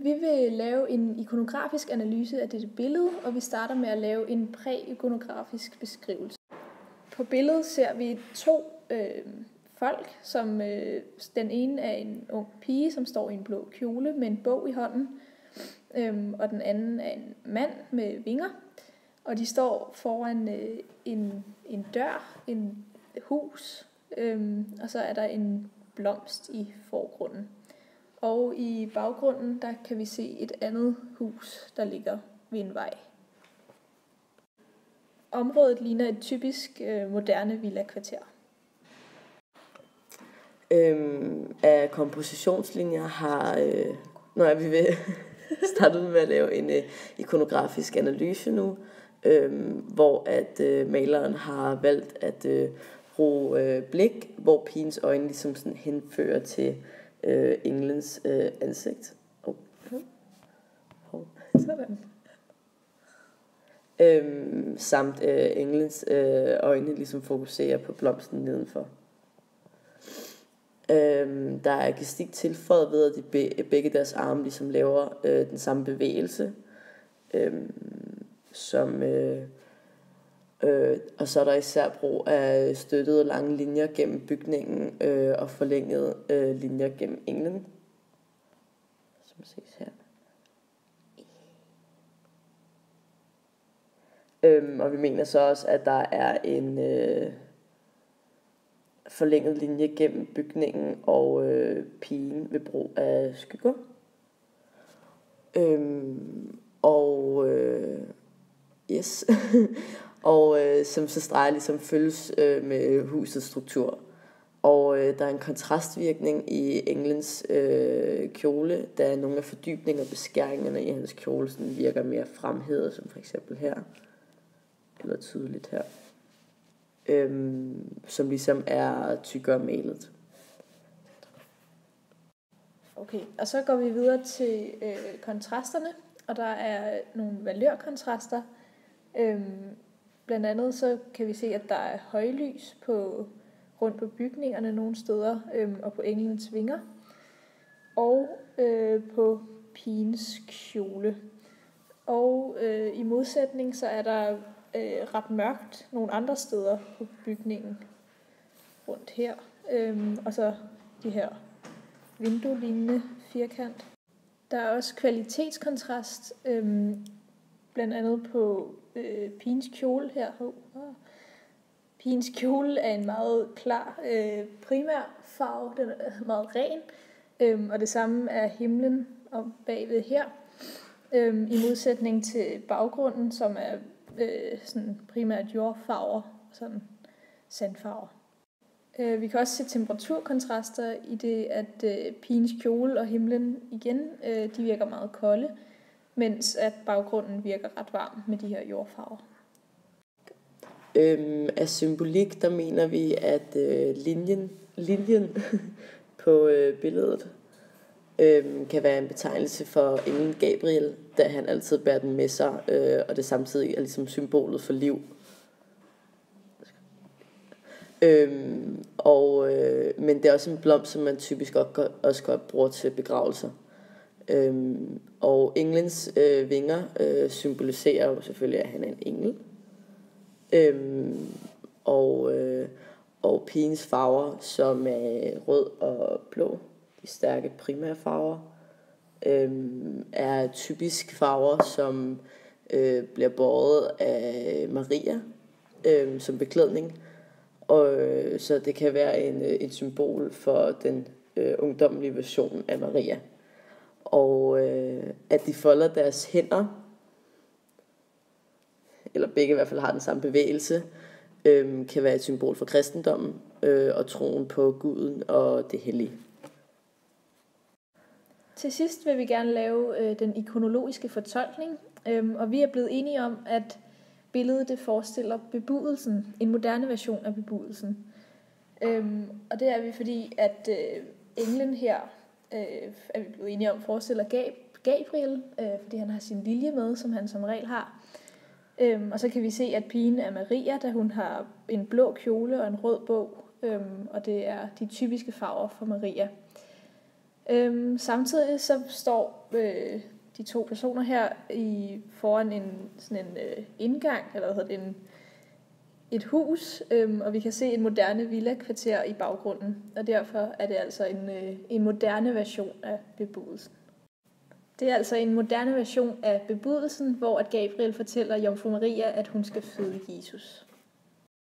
Vi vil lave en ikonografisk analyse af dette billede, og vi starter med at lave en præ-ikonografisk beskrivelse. På billedet ser vi to folk, som den ene er en ung pige, som står i en blå kjole med en bog i hånden, og den anden er en mand med vinger, og de står foran en dør, en hus, og så er der en blomst i forgrunden. Og i baggrunden, der kan vi se et andet hus, der ligger ved en vej. Området ligner et typisk moderne villakvarter. Af kompositionslinjer har, når vi vil starte ud med at lave en ikonografisk analyse nu, hvor at maleren har valgt at bruge blik, hvor pigens øjne ligesom sådan henfører til englens ansigt. Sådan. Samt englens øjne ligesom fokuserer på blomsten nedenfor. Der er gestik tilføjet ved, at de begge deres arme ligesom laver den samme bevægelse. Og så er der især brug af støttede lange linjer gennem bygningen og forlængede linjer gennem englen, som ses her. Og vi mener så også, at der er en forlænget linje gennem bygningen og pigen ved brug af skygger. Yes. Og som så streger ligesom følges med husets struktur. Og der er en kontrastvirkning i englens kjole, da nogle af fordybninger og beskæringerne i hans kjole sådan virker mere fremhævet, som for eksempel her, eller tydeligt her, som ligesom er tykkere malet. Okay, og så går vi videre til kontrasterne, og der er nogle valørkontraster. Blandt andet så kan vi se, at der er højlys rundt på bygningerne nogle steder, og på englens vinger, og på pigens kjole. Og i modsætning så er der ret mørkt nogle andre steder på bygningen rundt her, og så de her vinduelignende firkant. Der er også kvalitetskontrast, blandt andet på pigens kjole her. Pigens kjole er en meget klar primær farve, den er meget ren, og det samme er himlen om bagved her, i modsætning til baggrunden, som er sådan primært jordfarver, sådan sandfarver. Vi kan også se temperaturkontraster i det, at pigens kjole og himlen igen, de virker meget kolde, mens at baggrunden virker ret varm med de her jordfarver. Af symbolik, der mener vi, at linjen på billedet kan være en betegnelse for englen Gabriel, da han altid bærer den med sig, og det samtidig er ligesom symbolet for liv. Men det er også en blomst, som man typisk også godt bruger til begravelser. Og englens vinger symboliserer jo selvfølgelig, at han er en engel. Og pigens farver, som er rød og blå, de stærke primære farver, er typisk farver, som bliver båret af Maria som beklædning. Og så det kan være en symbol for den ungdommelige version af Maria. Og at de folder deres hænder, eller begge i hvert fald har den samme bevægelse, kan være et symbol for kristendommen og troen på Guden og det hellige. Til sidst vil vi gerne lave den ikonologiske fortolkning, og vi er blevet enige om, at billedet det forestiller bebudelsen, en moderne version af bebudelsen. Og det er vi, fordi at englen her, er vi blevet enige om, forestiller Gabriel, fordi han har sin lilje med, som han som regel har. Og så kan vi se, at pigen er Maria, da hun har en blå kjole og en rød bog, og det er de typiske farver for Maria. Samtidig så står de to personer her foran sådan en indgang, eller et hus, og vi kan se en moderne villa-kvarter i baggrunden, og derfor er det altså en moderne version af bebudelsen. Det er altså en moderne version af bebudelsen, hvor at Gabriel fortæller Jomfru Maria, at hun skal føde Jesus.